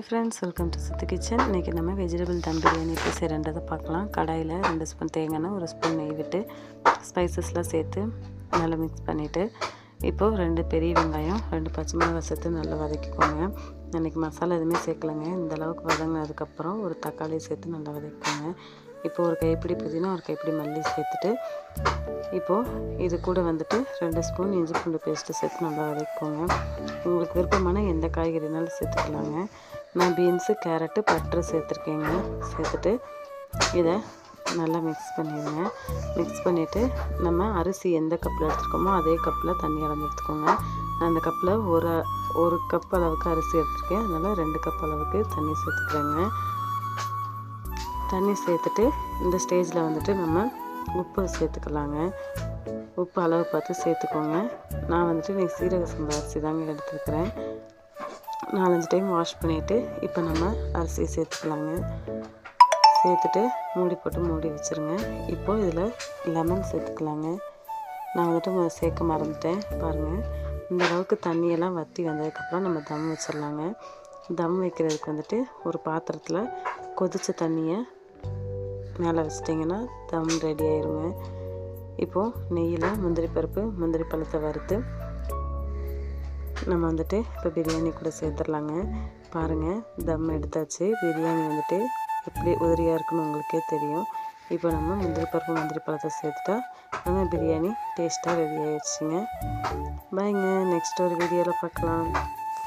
Hi friends, welcome to Siddhu kitchen. இன்றைக்கி நம்ம vegetable தம் பிரியாணி எப்படி செய்கிறன்றதை பார்க்கலாம். கடாயில் 2 ஸ்பூன் தேங்காய், 1 ஸ்பூன் நெய் விட்டு ஸ்பைசஸ்லாம் சேர்த்து நல்லா மிக்ஸ் பண்ணிவிட்டு இப்போது 2 பெரிய வெங்காயம், 2 பச்சை மிளகாய் சேர்த்து நல்லா வதக்கிக்கோங்க. அன்றைக்கி மசாலா எதுவுமே சேர்க்கலைங்க. இந்த அளவுக்கு வதங்கினதுக்கப்புறம் ஒரு தக்காளி சேர்த்து நல்லா வதக்கிக்கோங்க. இப்போது ஒரு கைப்பிடி புதினா, ஒரு கைப்பிடி மல்லி சேர்த்துட்டு இப்போது இது கூட வந்துட்டு 2 ஸ்பூன் இஞ்சி பூண்டு பேஸ்ட்டு சேர்த்து நல்லா வதக்கிக்கோங்க. உங்களுக்கு விருப்பமான எந்த காய்கறினாலும் சேர்த்துக்கலாங்க. நான் பீன்ஸு, கேரட்டு, பட்டர் சேர்த்துருக்கேங்க. சேர்த்துட்டு இதை நல்லா மிக்ஸ் பண்ணிடுங்க. மிக்ஸ் பண்ணிவிட்டு நம்ம அரிசி எந்த கப்பில் எடுத்துருக்கோமோ அதே கப்பில் தண்ணி அளந்து எடுத்துக்கோங்க. நான் அந்த கப்பில் ஒரு கப் அளவுக்கு அரிசி எடுத்துருக்கேன். அதனால் 2 கப் அளவுக்கு தண்ணி சேர்த்துக்கிறேங்க. தண்ணி சேர்த்துட்டு இந்த ஸ்டேஜில் வந்துட்டு நம்ம உப்பு சேர்த்துக்கலாங்க. உப்பு அளவு பார்த்து சேர்த்துக்கோங்க. நான் வந்துட்டு இன்றைக்கி சீரக சம்பா அரிசி தாங்க எடுத்துருக்கிறேன். 4-5 டைம் வாஷ் பண்ணிவிட்டு இப்போ நம்ம அரிசியை சேர்த்துக்கலாங்க. சேர்த்துட்டு மூடி போட்டு மூடி வச்சுருங்க. இப்போது இதில் லெமன் சேர்த்துக்கலாங்க. நான் வந்துட்டு சேர்க்க மறந்துட்டேன். பாருங்கள், இந்த அளவுக்கு தண்ணியெல்லாம் வற்றி வந்ததுக்கப்புறம் நம்ம தம் வச்சிடலாங்க. தம் வைக்கிறதுக்கு வந்துட்டு ஒரு பாத்திரத்தில் கொதித்த தண்ணியை மேலே வச்சிட்டிங்கன்னா தம் ரெடி ஆயிருங்க. இப்போது நெய்யில் முந்திரி பருப்பு, முந்திரி பழத்தை வறுத்து நம்ம வந்துட்டு இப்போ பிரியாணி கூட சேர்த்துடலாங்க. பாருங்கள், தம் எடுத்தாச்சு. பிரியாணி வந்துட்டு எப்படி உதிரியாக இருக்குன்னு உங்களுக்கே தெரியும். இப்போ நம்ம முந்திரி பருப்பு, முந்திரி பழத்தை சேர்த்துட்டா நம்ம பிரியாணி டேஸ்ட்டாக ரெடி ஆயிடுச்சுங்க. பாய்ங்க, நெக்ஸ்ட் ஒரு வீடியோவில் பார்க்கலாம்.